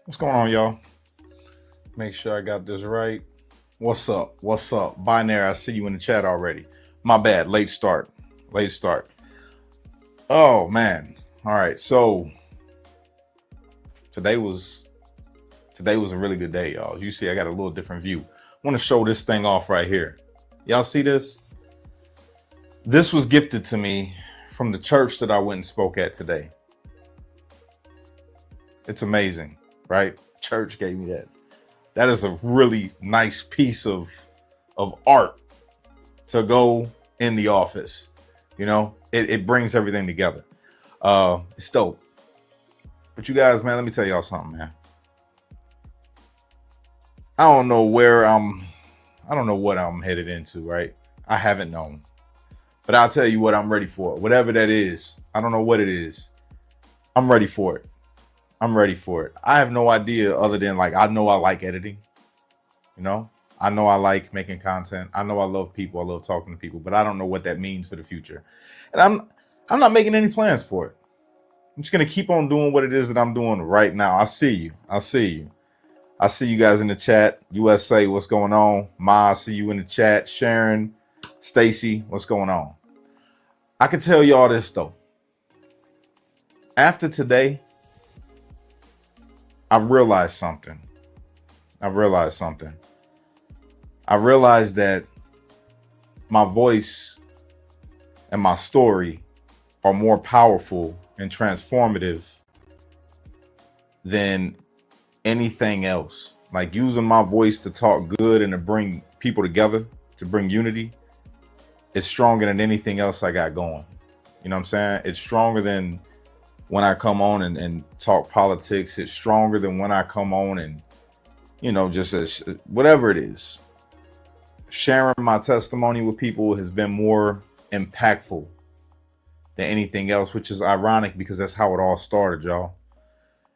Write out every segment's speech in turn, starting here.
What's going on, y'all? Make sure I got this right. What's up? What's up? Binary, I see you in the chat already. My bad. Late start. Late start. Oh, man. All right. So today was a really good day, y'all. As you see, I got a little different view. I want to show this thing off right here. Y'all see this? This was gifted to me from the church that I went and spoke at today. It's amazing, right? Church gave me that. That is a really nice piece of art to go in the office. You know, it brings everything together. It's dope. But you guys, man, let me tell y'all something, man. I don't know what I'm headed into, right? I haven't known. But I'll tell you what I'm ready for. Whatever that is, I don't know what it is. I'm ready for it. I'm ready for it. I have no idea other than I know I like editing. You know, I know I like making content. I know I love people. I love talking to people, but I don't know what that means for the future. And I'm not making any plans for it. I'm just going to keep on doing what it is that I'm doing right now. I see you. I see you. I see you guys in the chat. USA, what's going on? Ma, I see you in the chat. Sharon, Stacy, what's going on? I can tell y'all this though. After today, I realized something. I realized that my voice and my story are more powerful and transformative than anything else. Like using my voice to talk good and to bring people together, to bring unity, it's stronger than anything else I got going. You know what I'm saying? It's stronger than when I come on and talk politics. It's stronger than when I come on and, you know, whatever it is. Sharing my testimony with people has been more impactful than anything else, which is ironic because that's how it all started, y'all.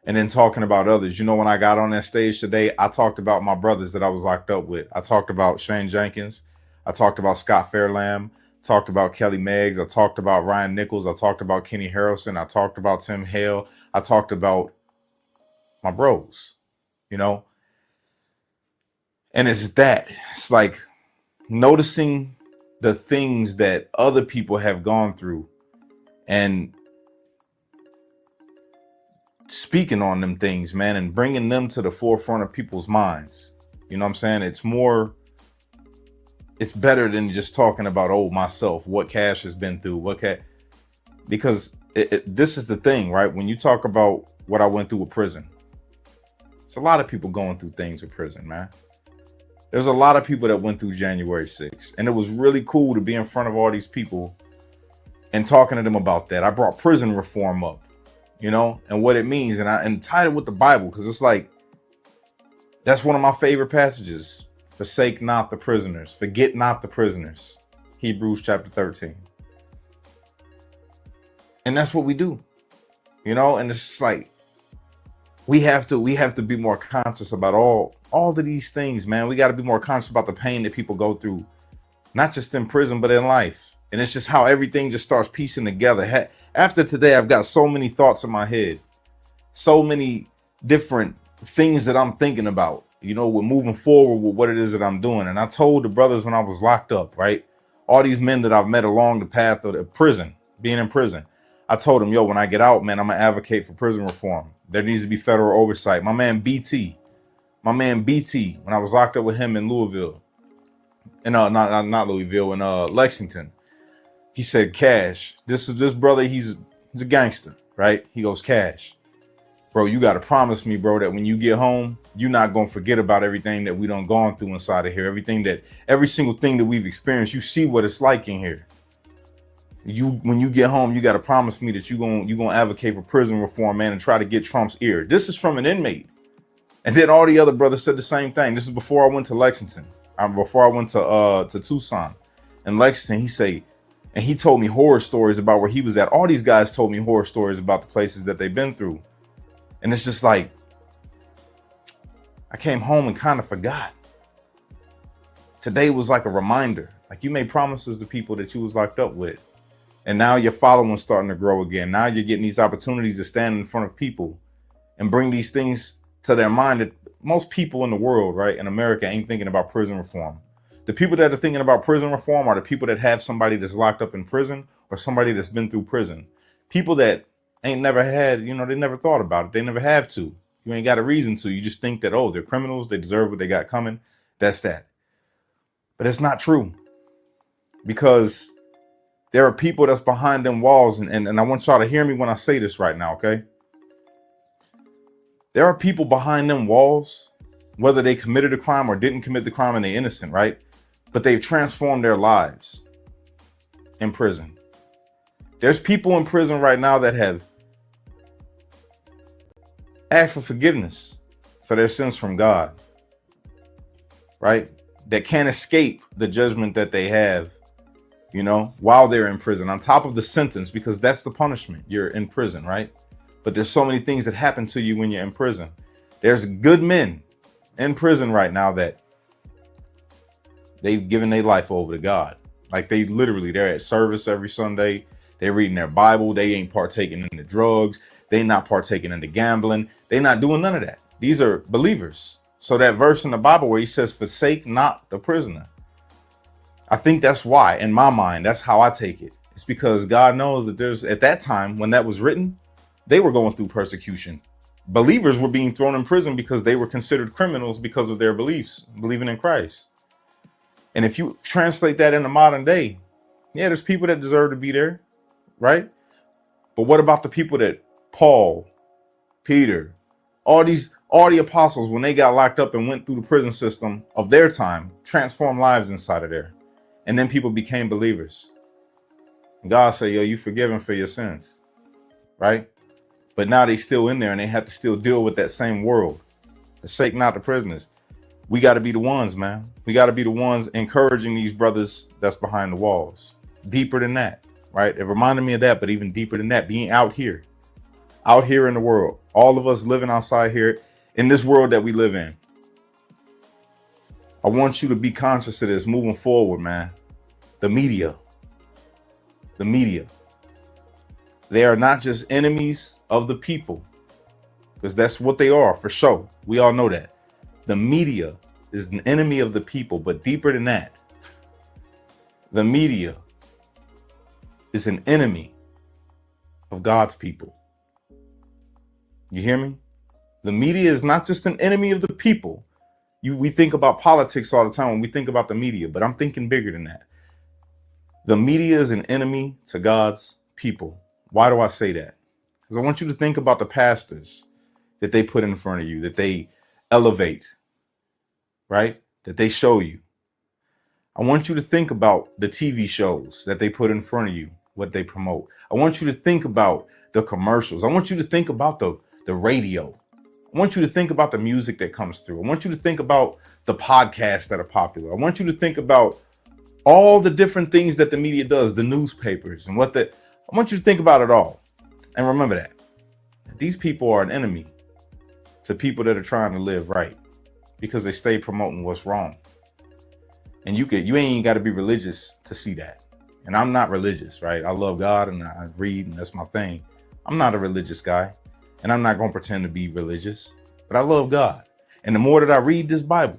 And then talking about others. You know, when I got on that stage today, I talked about my brothers that I was locked up with. I talked about Shane Jenkins. I talked about Scott Fairlamb. Talked about Kelly Meggs. I talked about Ryan Nichols. I talked about Kenny Harrelson. I talked about Tim Hale. I talked about my bros, you know? And it's like noticing the things that other people have gone through and speaking on them things, man, and bringing them to the forefront of people's minds. You know what I'm saying? It's better than just talking about, myself, what Cash has been through, because this is the thing, right? When you talk about what I went through with prison, it's a lot of people going through things with prison, man. There's a lot of people that went through January 6th, and it was really cool to be in front of all these people and talking to them about that. I brought prison reform up, you know, and what it means, and tied it with the Bible, because it's like, that's one of my favorite passages. Forsake not the prisoners, forget not the prisoners. Hebrews chapter 13. And that's what we do, you know, and it's just like, we have to be more conscious about all of these things, man. We got to be more conscious about the pain that people go through, not just in prison, but in life. And it's just how everything just starts piecing together. After today, I've got so many thoughts in my head, so many different things that I'm thinking about, you know, we're moving forward with what it is that I'm doing. And I told the brothers when I was locked up, right? All these men that I've met along the path of the prison, being in prison, I told them, yo, when I get out, man, I'm going to advocate for prison reform. There needs to be federal oversight. My man BT, when I was locked up with him in Louisville, and not Louisville, in Lexington, he said, Cash, this brother, he's a gangster, right? He goes, Cash, bro, you got to promise me, bro, that when you get home, you're not going to forget about everything that we done gone through inside of here. Every single thing that we've experienced, you see what it's like in here. When you get home, you got to promise me that you're going to advocate for prison reform, man, and try to get Trump's ear. This is from an inmate. And then all the other brothers said the same thing. This is before I went to Lexington, before I went to Tucson and Lexington. He told me horror stories about where he was at. All these guys told me horror stories about the places that they've been through. And it's just like, I came home and kind of forgot. Today was like a reminder. Like, you made promises to people that you was locked up with. And now your following's starting to grow again. Now you're getting these opportunities to stand in front of people and bring these things to their mind that most people in the world, right, in America ain't thinking about prison reform. The people that are thinking about prison reform are the people that have somebody that's locked up in prison or somebody that's been through prison. People that ain't never had, they never thought about it. They never have to. You ain't got a reason to. You just think that, oh, they're criminals. They deserve what they got coming. That's that. But it's not true, because there are people that's behind them walls. And I want y'all to hear me when I say this right now, okay? There are people behind them walls, whether they committed a crime or didn't commit the crime and they're innocent, right? But they've transformed their lives in prison. There's people in prison right now that have asked for forgiveness for their sins from God, right? That can't escape the judgment that they have, while they're in prison, on top of the sentence, because that's the punishment. You're in prison, right? But there's so many things that happen to you when you're in prison. There's good men in prison right now that they've given their life over to God. Like they're at service every Sunday. They're reading their Bible. They ain't partaking in the drugs. They not partaking in the gambling. They not doing none of that. These are believers. So that verse in the Bible where he says, forsake not the prisoner. I think that's why, in my mind, that's how I take it. It's because God knows that at that time when that was written, they were going through persecution. Believers were being thrown in prison because they were considered criminals because of their beliefs, believing in Christ. And if you translate that into modern day, yeah, there's people that deserve to be there, right? But what about the people that Paul, Peter, all the apostles, when they got locked up and went through the prison system of their time, transformed lives inside of there. And then people became believers. And God said, yo, you forgiven for your sins, right? But now they still in there and they have to still deal with that same world. Forsake not the prisoners. We got to be the ones, man. We got to be the ones encouraging these brothers that's behind the walls. Deeper than that, right? It reminded me of that, but even deeper than that, being out here in the world, all of us living outside here in this world that we live in. I want you to be conscious of this moving forward, man. The media, they are not just enemies of the people, because that's what they are for sure. We all know that. The media is an enemy of the people, but deeper than that, the media is an enemy of God's people. You hear me? The media is not just an enemy of the people. We think about politics all the time when we think about the media, but I'm thinking bigger than that. The media is an enemy to God's people. Why do I say that? Because I want you to think about the pastors that they put in front of you, that they elevate, right? That they show you. I want you to think about the TV shows that they put in front of you, what they promote. I want you to think about the commercials. I want you to think about the radio. I want you to think about the music that comes through. I want you to think about the podcasts that are popular. I want you to think about all the different things that the media does, the newspapers and I want you to think about it all. And remember that these people are an enemy to people that are trying to live right, because they stay promoting what's wrong. And you ain't got to be religious to see that. And I'm not religious, right? I love God and I read, and that's my thing. I'm not a religious guy, and I'm not going to pretend to be religious, but I love God. And the more that I read this Bible,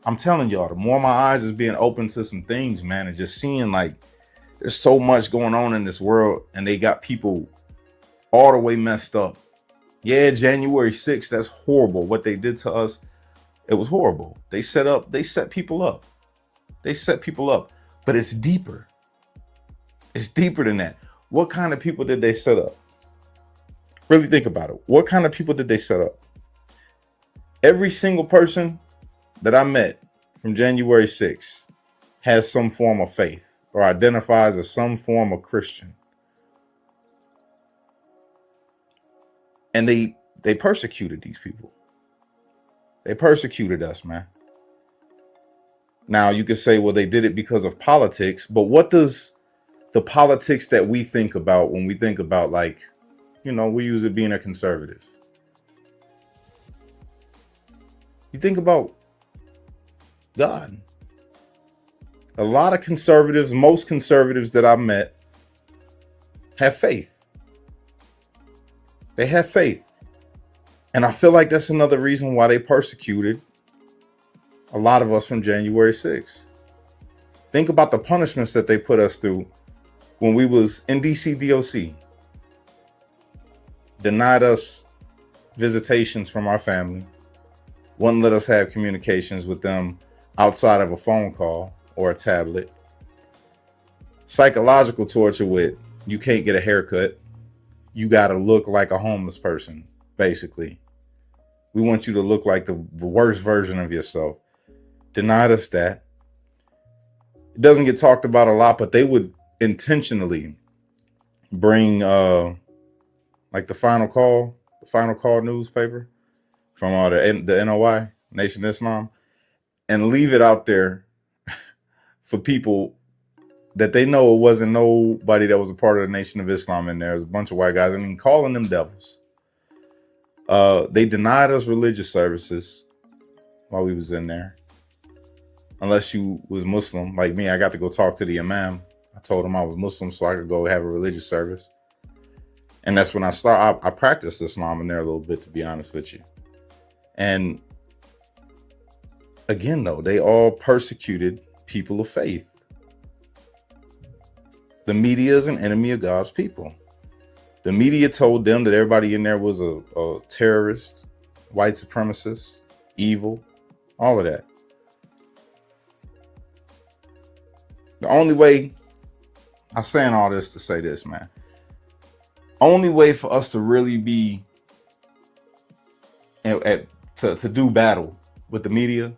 I'm telling y'all, the more my eyes is being open to some things, man, and just seeing like there's so much going on in this world, and they got people all the way messed up. Yeah, January 6th, that's horrible. What they did to us, it was horrible. They set people up. But it's deeper. It's deeper than that. What kind of people did they set up? Really think about it. What kind of people did they set up? Every single person that I met from January 6th has some form of faith or identifies as some form of Christian. And they persecuted these people. They persecuted us, man. Now you could say, well, they did it because of politics, but what does the politics that we think about when we think about, like, we use it being a conservative? You think about God. A lot of conservatives, most conservatives that I've met have faith. They have faith. And I feel like that's another reason why they persecuted a lot of us from January 6th. Think about the punishments that they put us through when we was in DC DOC. Denied us visitations from our family. Wouldn't let us have communications with them outside of a phone call or a tablet. Psychological torture with you can't get a haircut. You got to look like a homeless person, basically. We want you to look like the worst version of yourself. Denied us that. It doesn't get talked about a lot, but they would intentionally bring like the Final Call newspaper from the NOI, Nation of Islam, and leave it out there for people that they know it wasn't nobody that was a part of the Nation of Islam in there. It was a bunch of white guys. I mean, calling them devils. They denied us religious services while we was in there. Unless you was Muslim, like me, I got to go talk to the imam. I told him I was Muslim so I could go have a religious service. And that's when I practiced Islam in there a little bit, to be honest with you. And again, though, they all persecuted people of faith. The media is an enemy of God's people. The media told them that everybody in there was a terrorist, white supremacist, evil, all of that. The only way, I'm saying all this to say this, man. Only way for us to really be to do battle with the media,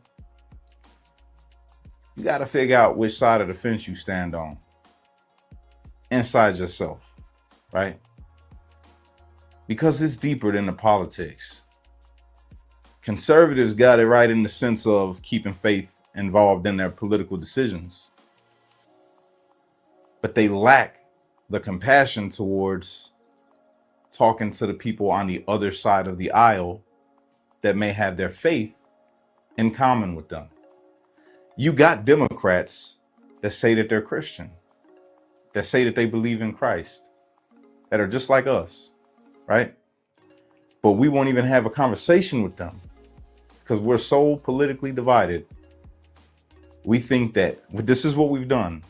you got to figure out which side of the fence you stand on inside yourself, right? Because it's deeper than the politics. Conservatives got it right in the sense of keeping faith involved in their political decisions. But they lack the compassion towards talking to the people on the other side of the aisle that may have their faith in common with them. You got Democrats that say that they're Christian, that say that they believe in Christ, that are just like us, right? But we won't even have a conversation with them because we're so politically divided. We think that this is what we've done.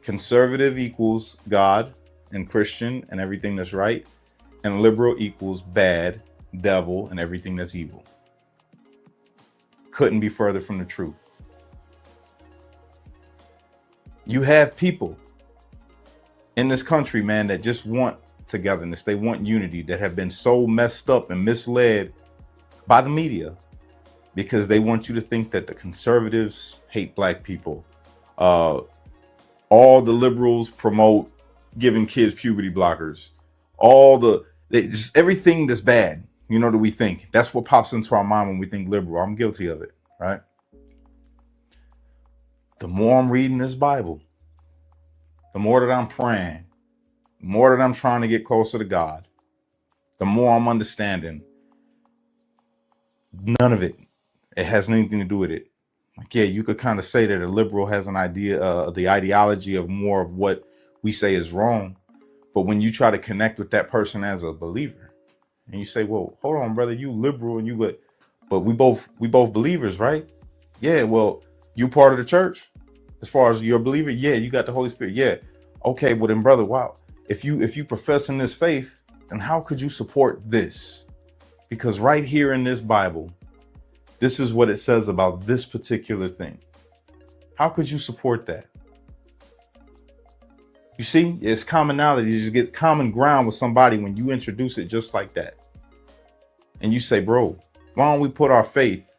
Conservative equals God and Christian and everything that's right, and liberal equals bad, devil, and everything that's evil. Couldn't be further from the truth. You have people in this country, man, that just want togetherness. They want unity, that have been so messed up and misled by the media because they want you to think that the conservatives hate black people. All the liberals promote giving kids puberty blockers. Just everything that's bad, that we think. That's what pops into our mind when we think liberal. I'm guilty of it, right? The more I'm reading this Bible, the more that I'm praying, the more that I'm trying to get closer to God, the more I'm understanding none of it has anything to do with it. Like, yeah, you could kind of say that a liberal has an idea, the ideology of more of what we say is wrong. But when you try to connect with that person as a believer and you say, well, hold on, brother, you liberal and but we both believers, right? Yeah, well, you part of the church as far as you're a believer. Yeah, you got the Holy Spirit. Yeah. Okay, well then, brother, wow. If you profess in this faith, then how could you support this? Because right here in this Bible, this is what it says about this particular thing. How could you support that? You see, it's commonality. You just get common ground with somebody when you introduce it just like that. And you say, bro, why don't we put our faith?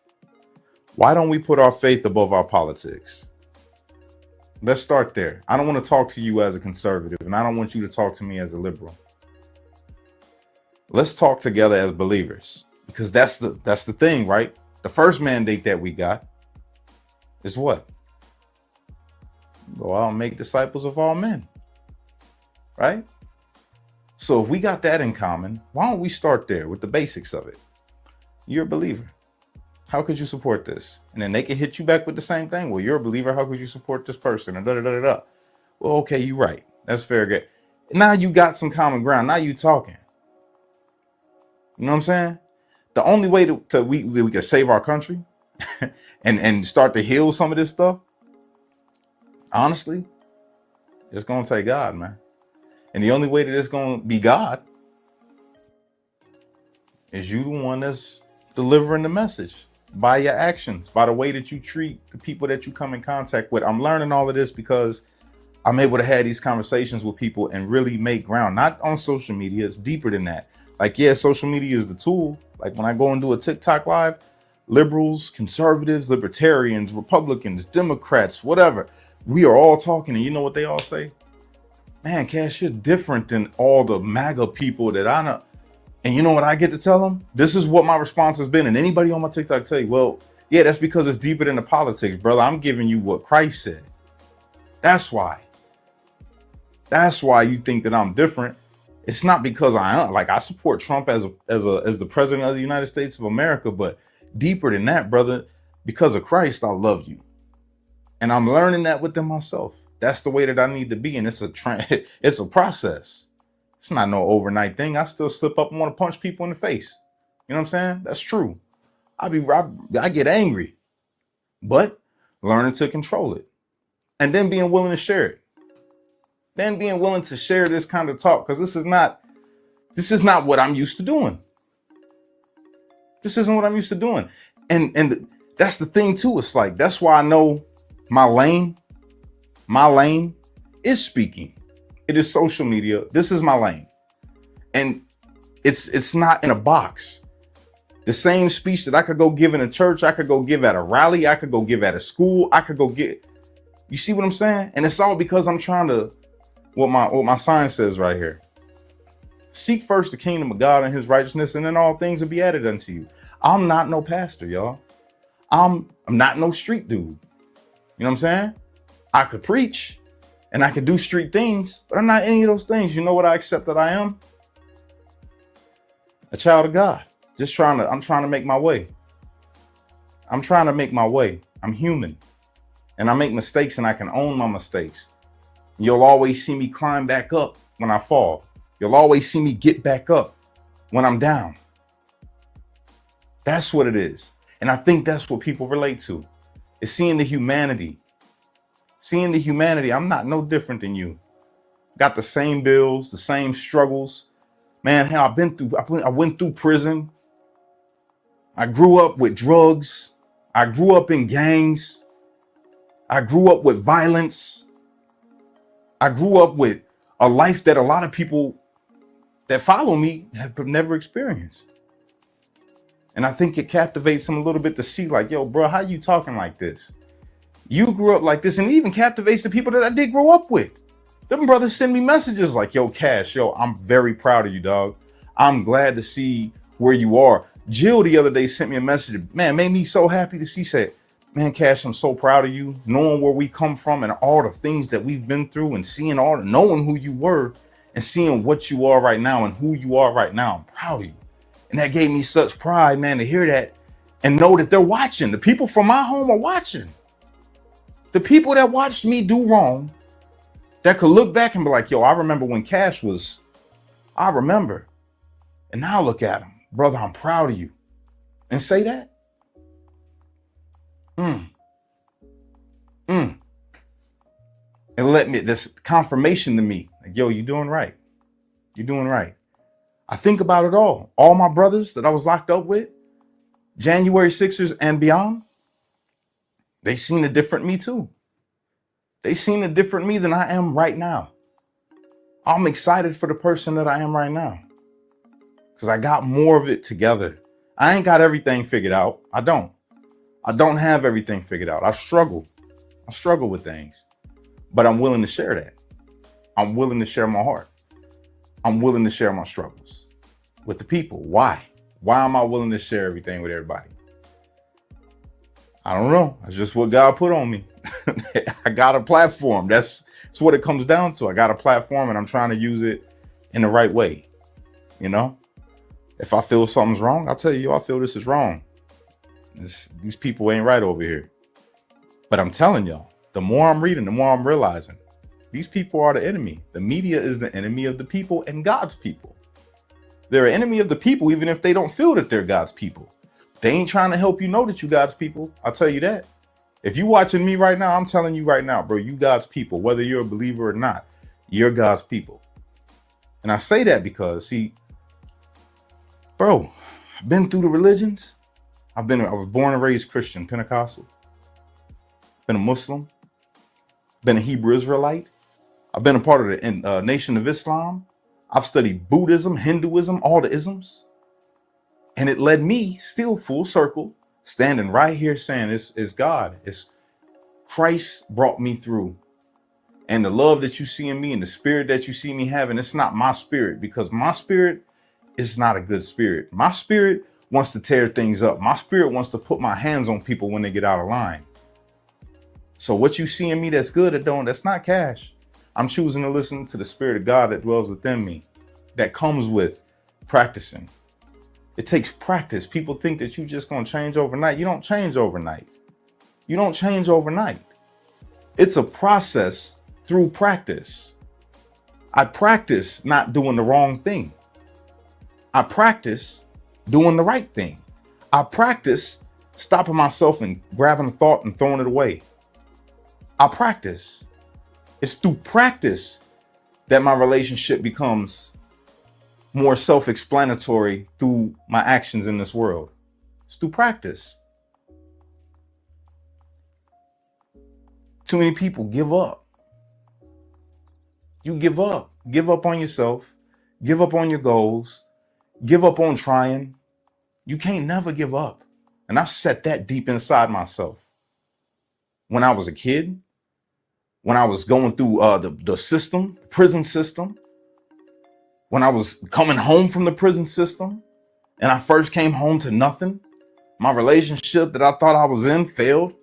Why don't we put our faith above our politics? Let's start there. I don't want to talk to you as a conservative, and I don't want you to talk to me as a liberal. Let's talk together as believers, because that's the thing, right? The first mandate that we got is what? Go out and make disciples of all men, right? So if we got that in common, why don't we start there with the basics of it? You're a believer. How could you support this? And then they can hit you back with the same thing. Well, you're a believer. How could you support this person? And da-da-da-da-da. Well, okay, you're right. That's fair game. Now you got some common ground. Now you talking. You know what I'm saying? The only way to we can save our country and start to heal some of this stuff, honestly, it's gonna take God, man. And the only way that it's gonna be God is you the one that's delivering the message by your actions, by the way that you treat the people that you come in contact with. I'm learning all of this because I'm able to have these conversations with people and really make ground, not on social media. It's deeper than that. Like, yeah, social media is the tool. Like when I go and do a TikTok live, liberals, conservatives, libertarians, Republicans, Democrats, whatever, we are all talking. And you know what they all say? Man, Cash, you're different than all the MAGA people that I know. And you know what I get to tell them? This is what my response has been. And anybody on my TikTok say, well, yeah, that's because it's deeper than the politics, brother. I'm giving you what Christ said. That's why. That's why you think that I'm different. It's not because I support Trump as the president of the United States of America, but deeper than that, brother, because of Christ, I love you. And I'm learning that within myself. That's the way that I need to be. And it's a process. It's not no overnight thing. I still slip up and want to punch people in the face. You know what I'm saying? That's true. I get angry, but learning to control it and then being willing to share it. Then being willing to share this kind of talk, because this is not what I'm used to doing. This isn't what I'm used to doing. And that's the thing too. It's like, that's why I know my lane is speaking. It is social media. This is my lane. And it's not in a box. The same speech that I could go give in a church, I could go give at a rally, I could go give at a school, I could go get, you see what I'm saying? And it's all because I'm trying to, what my sign says right here. Seek first the kingdom of God and his righteousness, and then all things will be added unto you. I'm not no pastor, y'all. I'm not no street dude. You know what I'm saying? I could preach and I could do street things, but I'm not any of those things. You know what I accept that I am? A child of God. I'm trying to make my way. I'm trying to make my way. I'm human and I make mistakes and I can own my mistakes. You'll always see me climb back up when I fall. You'll always see me get back up when I'm down. That's what it is. And I think that's what people relate to. Is seeing the humanity. Seeing the humanity. I'm not no different than you. Got the same bills, the same struggles. Man, hell, I went through prison. I grew up with drugs. I grew up in gangs. I grew up with violence. I grew up with a life that a lot of people that follow me have never experienced. And I think it captivates them a little bit to see like, yo, bro, how you talking like this? You grew up like this, and it even captivates the people that I did grow up with. Them brothers send me messages like, yo, Cash, yo, I'm very proud of you, dog. I'm glad to see where you are. Jill the other day sent me a message, man, made me so happy to see, said, man, Cash, I'm so proud of you, knowing where we come from and all the things that we've been through and knowing who you were and seeing what you are right now and who you are right now. I'm proud of you. And that gave me such pride, man, to hear that and know that they're watching. The people from my home are watching. The people that watched me do wrong, that could look back and be like, yo, I remember when Cash was, I remember. And now look at him. Brother, I'm proud of you. And say that. And let me, this confirmation to me, like, yo, you're doing right. You're doing right. I think about it all. All my brothers that I was locked up with, January 6ers and beyond, they seen a different me too. They seen a different me than I am right now. I'm excited for the person that I am right now because I got more of it together. I ain't got everything figured out. I don't have everything figured out. I struggle with things, but I'm willing to share that. I'm willing to share my heart. I'm willing to share my struggles with the people. Why? Why am I willing to share everything with everybody? I don't know. That's just what God put on me. I got a platform. That's what it comes down to. I got a platform and I'm trying to use it in the right way. You know, if I feel something's wrong, I'll tell you, I feel this is wrong. These people ain't right over here. But I'm telling y'all, the more I'm reading, the more I'm realizing these people are the enemy. The media is the enemy of the people and God's people. They're an enemy of the people, even if they don't feel that they're God's people. They ain't trying to help you know that you God's people. I'll tell you that. If you watching me right now, I'm telling you right now, bro, you God's people, whether you're a believer or not, you're God's people. And I say that because, see, bro, I've been through the religions. I was born and raised Christian, Pentecostal. Been a Muslim. Been a Hebrew Israelite. I've been a part of the Nation of Islam. I've studied Buddhism, Hinduism, all the isms. And it led me still full circle, standing right here saying it's God. It's Christ brought me through. And the love that you see in me and the spirit that you see me having, it's not my spirit, because my spirit is not a good spirit. My spirit wants to tear things up. My spirit wants to put my hands on people when they get out of line. So what you see in me that's good, that's not cash. I'm choosing to listen to the spirit of God that dwells within me. That comes with practicing. It takes practice. People think that you just going to change overnight. You don't change overnight. You don't change overnight. It's a process through practice. I practice not doing the wrong thing. I practice doing the right thing. I practice stopping myself and grabbing a thought and throwing it away. I practice. It's through practice that my relationship becomes more self-explanatory through my actions in this world. It's through practice. Too many people give up. You give up. Give up on yourself. Give up on your goals. Give up on trying. You can't never give up. And I've set that deep inside myself. When I was a kid, when I was going through the system, prison system, when I was coming home from the prison system and I first came home to nothing, my relationship that I thought I was in failed.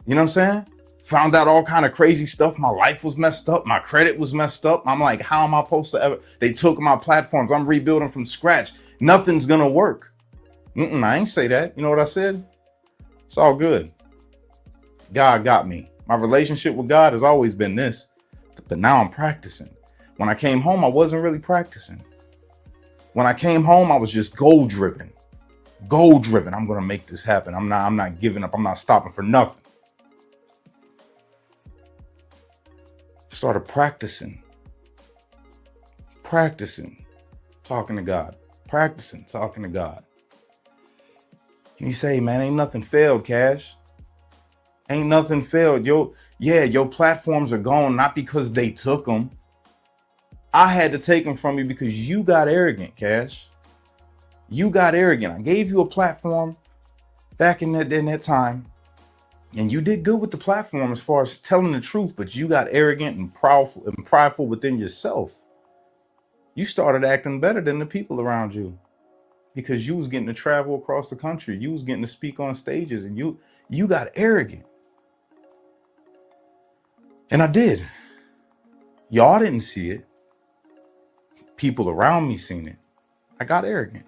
You know what I'm saying? Found out all kind of crazy stuff. My life was messed up. My credit was messed up. I'm like, how am I supposed to ever? They took my platforms. I'm rebuilding from scratch. Nothing's going to work. I ain't say that. You know what I said? It's all good. God got me. My relationship with God has always been this, but now I'm practicing. When I came home, I wasn't really practicing. When I came home, I was just goal driven. Goal driven. I'm going to make this happen. I'm not giving up. I'm not stopping for nothing. Started practicing. Talking to God. Practicing talking to God. And you say, man, ain't nothing failed, Cash. Ain't nothing failed. Your platforms are gone, not because they took them. I had to take them from you because you got arrogant, Cash. You got arrogant. I gave you a platform back in that time, and you did good with the platform as far as telling the truth, but you got arrogant and prideful within yourself. You started acting better than the people around you because you was getting to travel across the country. You was getting to speak on stages, and you got arrogant. And I did. Y'all didn't see it. People around me seen it. I got arrogant.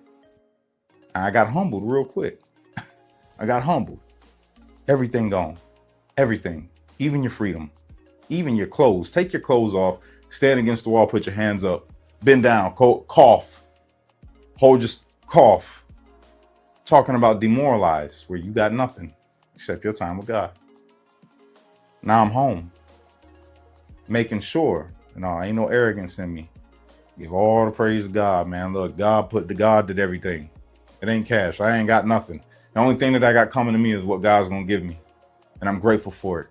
I got humbled real quick. I got humbled. Everything gone. Everything. Even your freedom. Even your clothes. Take your clothes off. Stand against the wall. Put your hands up. Bend down. Cough. Hold your cough. Talking about demoralized, where you got nothing except your time with God. Now I'm home. Making sure, ain't no arrogance in me. Give all the praise to God, man. Look, God did everything. It ain't cash. I ain't got nothing. The only thing that I got coming to me is what God's going to give me. And I'm grateful for it.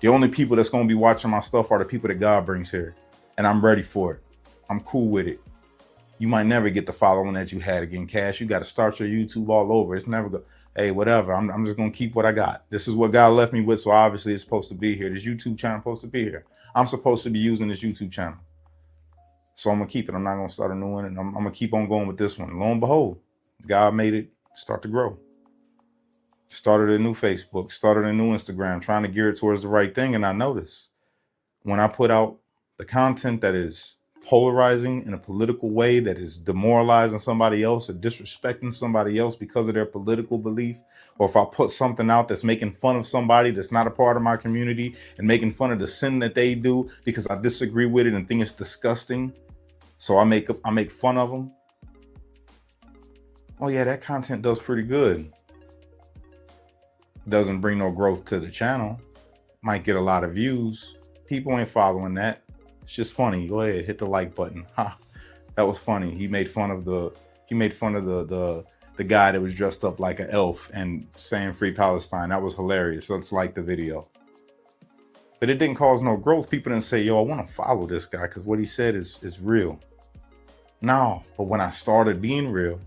The only people that's going to be watching my stuff are the people that God brings here. And I'm ready for it. I'm cool with it. You might never get the following that you had again, Cash. You got to start your YouTube all over. It's never go. Hey, whatever. I'm just going to keep what I got. This is what God left me with. So obviously it's supposed to be here. This YouTube channel is supposed to be here. I'm supposed to be using this YouTube channel. So I'm going to keep it. I'm not going to start a new one. And I'm going to keep on going with this one. Lo and behold, God made it start to grow. Started a new Facebook, started a new Instagram, trying to gear it towards the right thing. And I noticed when I put out the content that is polarizing in a political way, that is demoralizing somebody else or disrespecting somebody else because of their political belief, or if I put something out that's making fun of somebody that's not a part of my community and making fun of the sin that they do because I disagree with it and think it's disgusting, so I make fun of them, Oh yeah, that content does pretty good. Doesn't bring no growth to the channel. Might get a lot of views. People ain't following that. It's just funny. Go ahead, hit the like button. Ha, that was funny. He made fun of the guy that was dressed up like an elf and saying free Palestine. That was hilarious. So let's like the video. But it didn't cause no growth. People didn't say, yo, I want to follow this guy because what he said is real. No, but when I started being real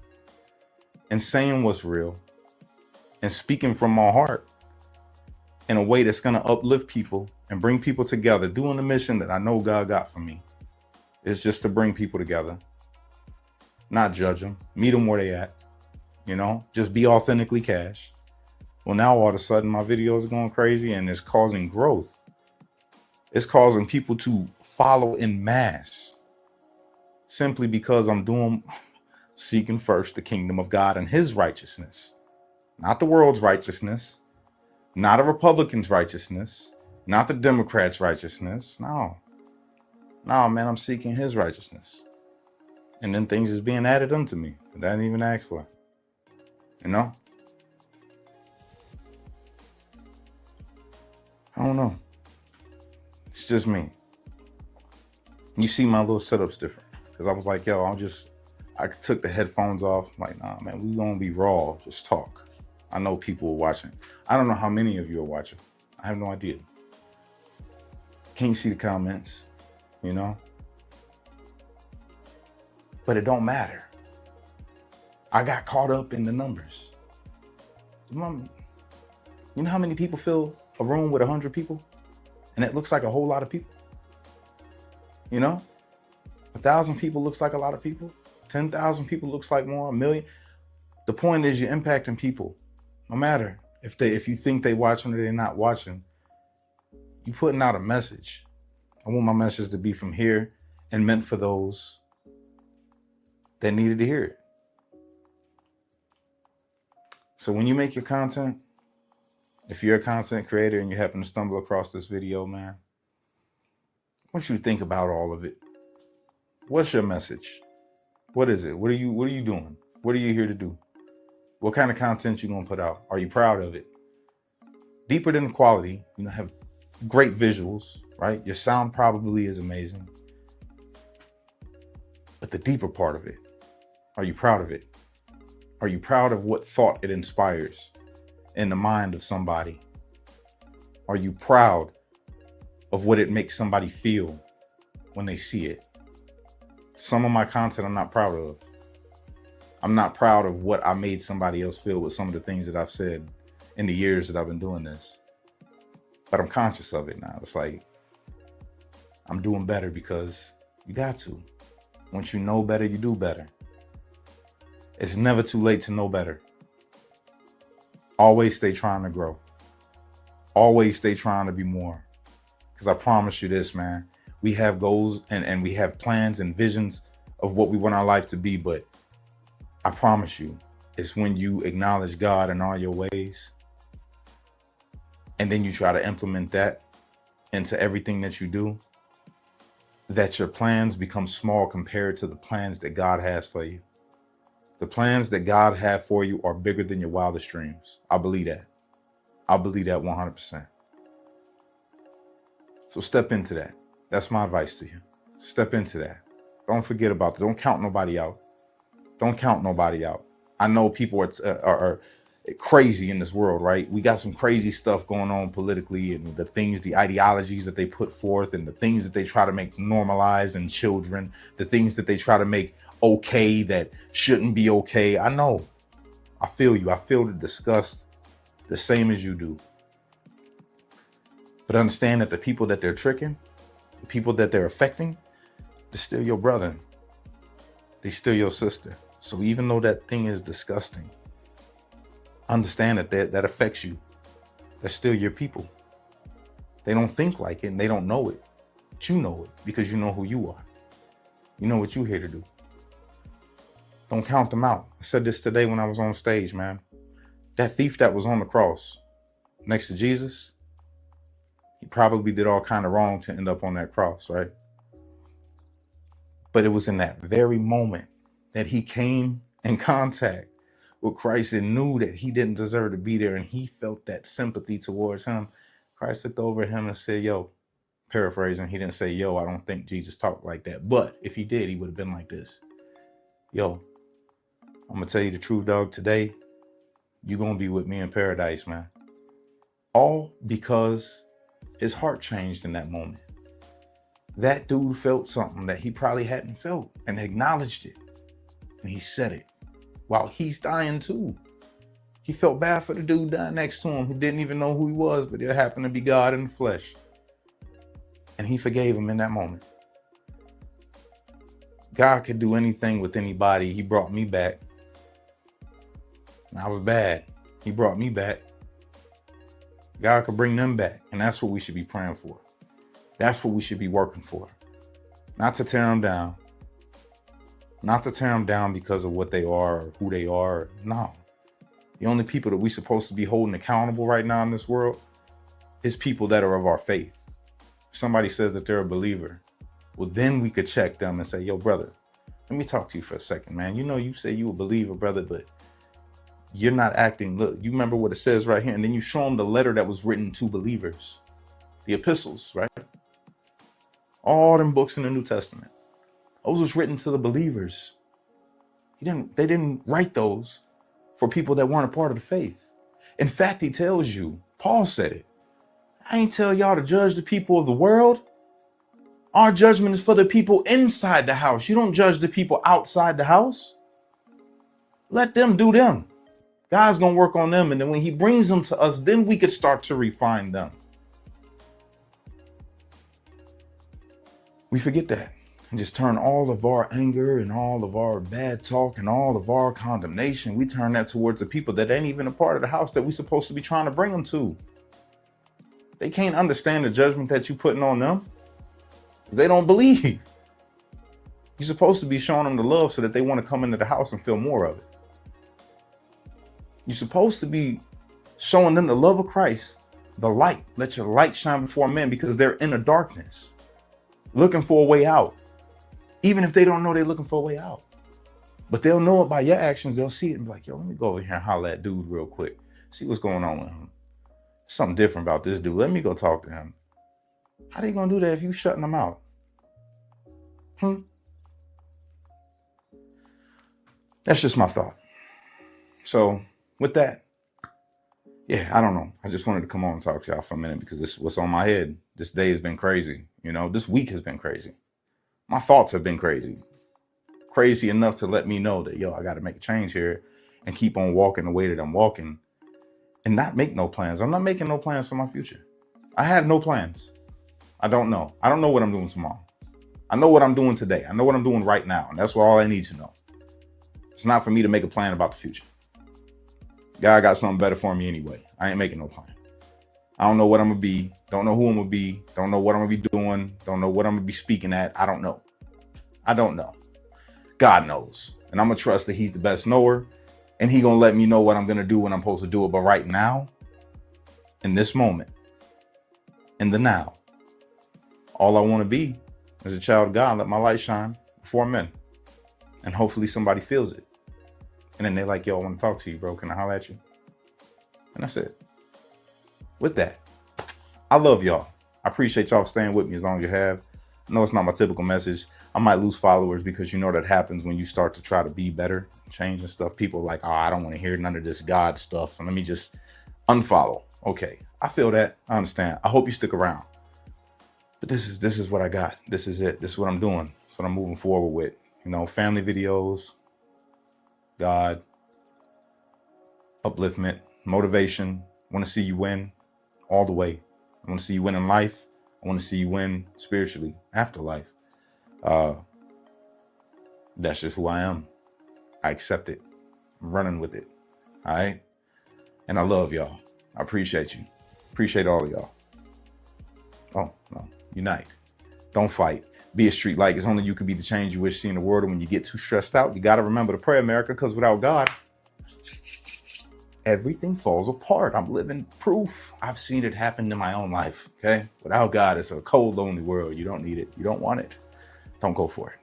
and saying what's real and speaking from my heart in a way that's going to uplift people and bring people together, doing the mission that I know God got for me, is just to bring people together, not judge them, meet them where they at, you know, just be authentically Cash. Well, now all of a sudden my videos are going crazy and it's causing growth. It's causing people to follow in mass simply because I'm seeking first the kingdom of God and his righteousness, not the world's righteousness, not a Republican's righteousness, not the Democrats' righteousness. No, man, I'm seeking his righteousness. And then things is being added unto me that I didn't even ask for, you know? I don't know. It's just me. You see my little setup's different because I was like, yo, I took the headphones off. I'm like, nah, man, we gonna be raw, just talk. I know people are watching. I don't know how many of you are watching. I have no idea. Can't see the comments, you know? But it don't matter. I got caught up in the numbers. You know how many people fill a room with 100 people? And it looks like a whole lot of people. You know, 1,000 people looks like a lot of people. 10,000 people looks like more, 1 million. The point is you're impacting people. No matter if you think they watching or they're not watching, you putting out a message. I want my message to be from here and meant for those that needed to hear it. So when you make your content, if you're a content creator and you happen to stumble across this video, man, I want you to think about all of it. What's your message? What is it? What are you doing? What are you here to do? What kind of content you gonna put out? Are you proud of it? Deeper than the quality, you know, have great visuals, right? Your sound probably is amazing. But the deeper part of it, are you proud of it? Are you proud of what thought it inspires in the mind of somebody? Are you proud of what it makes somebody feel when they see it? Some of my content I'm not proud of. I'm not proud of what I made somebody else feel with some of the things that I've said in the years that I've been doing this. But I'm conscious of it now. It's like, I'm doing better because you got to. Once you know better, you do better. It's never too late to know better. Always stay trying to grow. Always stay trying to be more. Because I promise you this, man. We have goals and we have plans and visions of what we want our life to be. But I promise you, it's when you acknowledge God in all your ways and then you try to implement that into everything that you do, that your plans become small compared to the plans that God has for you. The plans that God had for you are bigger than your wildest dreams. I believe that. I believe that 100%. So step into that. That's my advice to you. Step into that. Don't forget about it. Don't count nobody out. Don't count nobody out. I know people are crazy in this world, right? We got some crazy stuff going on politically, and the things, the ideologies that they put forth, and the things that they try to make normalized in children, the things that they try to make okay that shouldn't be okay. I know. I feel you. I feel the disgust the same as you do. But understand that the people that they're tricking, the people that they're affecting, they're still your brother. They're still your sister. So even though that thing is disgusting, understand that affects you. They're still your people. They don't think like it and they don't know it. But you know it because you know who you are. You know what you're here to do. Don't count them out. I said this today when I was on stage, man. That thief that was on the cross next to Jesus, he probably did all kind of wrong to end up on that cross, right? But it was in that very moment that he came in contact with Christ and knew that he didn't deserve to be there, and he felt that sympathy towards him, Christ looked over at him and said, yo, paraphrasing, he didn't say, yo, I don't think Jesus talked like that. But if he did, he would have been like this. Yo, I'm going to tell you the truth, dog. Today, you're going to be with me in paradise, man. All because his heart changed in that moment. That dude felt something that he probably hadn't felt and acknowledged it. And he said it while he's dying too. He felt bad for the dude dying next to him who didn't even know who he was, but it happened to be God in the flesh. And he forgave him in that moment. God could do anything with anybody. He brought me back. And I was bad. He brought me back. God could bring them back. And that's what we should be praying for. That's what we should be working for. Not to tear them down. Not to tear them down because of what they are or who they are. No. The only people that we're supposed to be holding accountable right now in this world is people that are of our faith. If somebody says that they're a believer, well, then we could check them and say, yo, brother, let me talk to you for a second, man. You know, you say you a believer, brother, but you're not acting. Look, you remember what it says right here. And then you show them the letter that was written to believers, the epistles, right? All them books in the New Testament. Those was written to the believers. They didn't write those for people that weren't a part of the faith. In fact, he tells you, Paul said it. I ain't tell y'all to judge the people of the world. Our judgment is for the people inside the house. You don't judge the people outside the house. Let them do them. God's going to work on them. And then when he brings them to us, then we could start to refine them. We forget that and just turn all of our anger and all of our bad talk and all of our condemnation. We turn that towards the people that ain't even a part of the house that we're supposed to be trying to bring them to. They can't understand the judgment that you're putting on them. They don't believe. You're supposed to be showing them the love so that they want to come into the house and feel more of it. You're supposed to be showing them the love of Christ, the light. Let your light shine before men because they're in the darkness, looking for a way out. Even if they don't know they're looking for a way out. But they'll know it by your actions. They'll see it and be like, yo, let me go over here and holler at dude real quick. See what's going on with him. Something different about this dude. Let me go talk to him. How they gonna do that if you shutting them out? That's just my thought. So with that, yeah, I don't know. I just wanted to come on and talk to y'all for a minute because this is what's on my head. This day has been crazy. You know, this week has been crazy. My thoughts have been crazy. Crazy enough to let me know that, yo, I got to make a change here and keep on walking the way that I'm walking and not make no plans. I'm not making no plans for my future. I have no plans. I don't know. I don't know what I'm doing tomorrow. I know what I'm doing today. I know what I'm doing right now. And that's all I need to know. It's not for me to make a plan about the future. God got something better for me anyway. I ain't making no plan. I don't know what I'm going to be. Don't know who I'm going to be. Don't know what I'm going to be doing. Don't know what I'm going to be speaking at. I don't know. I don't know. God knows. And I'm going to trust that he's the best knower. And he going to let me know what I'm going to do when I'm supposed to do it. But right now, in this moment, in the now, all I want to be is a child of God. Let my light shine before men. And hopefully somebody feels it. And then they're like, yo, I want to talk to you, bro. Can I holler at you? And that's it. With that, I love y'all. I appreciate y'all staying with me as long as you have. I know it's not my typical message. I might lose followers because you know that happens when you start to try to be better, change and stuff. People are like, oh, I don't want to hear none of this God stuff. And let me just unfollow. Okay, I feel that. I understand. I hope you stick around. But this is what I got. This is it. This is what I'm doing. That's what I'm moving forward with. You know, family videos, God, upliftment, motivation. I want to see you win all the way. I want to see you win in life. I want to see you win spiritually after life. That's just who I am. I accept it. I'm running with it. All right. And I love y'all. I appreciate you. Appreciate all of y'all. Oh, no. Unite. Don't fight. Be a street light. It's only you can be the change you wish to see in the world. And when you get too stressed out, you got to remember to pray, America, because without God, everything falls apart. I'm living proof. I've seen it happen in my own life. Okay. Without God, it's a cold, lonely world. You don't need it. You don't want it. Don't go for it.